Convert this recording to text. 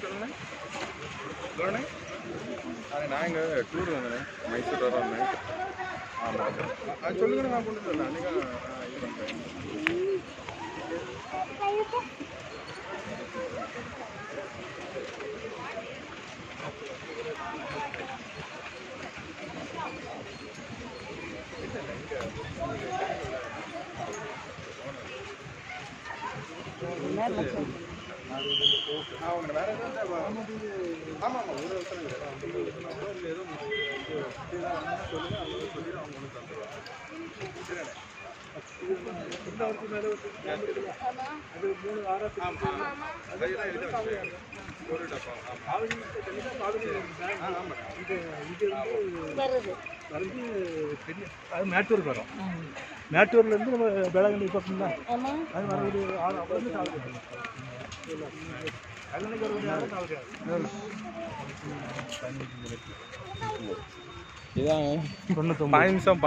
சொல்லுங்க சொல்லுண்ணே. நான் இங்கே டூர் வந்தேண்ணே, மைசூர் வர வந்தேன். ஆமாம் அது சொல்லுங்கண்ணே, நான் கொண்டு வரேன். அன்றைக்கி இது பண்ணுறேன். அவங்க வேறு ஏதாவது ஆமாம் ஆமாம் ஒரு வருஷம் இல்லை எதுவும் சொல்லுங்கள், அவங்க சொல்லிட்டு அவங்க ஒன்று தந்துடுவாங்க. அது 3 வாரம் ஒரு டப்பா. ஆமாம் இது வந்து பெரிய அது மேட்டூருக்கு வரும். மேட்டூர்லேருந்து நம்ம வேளாங்கண்ணி பக்கம் தான் அது வர ஒரு 6 அவ்வளோ சாப்பிட்டு கல்லணைக்கு ஒரு இதான் 15 நிமிஷம்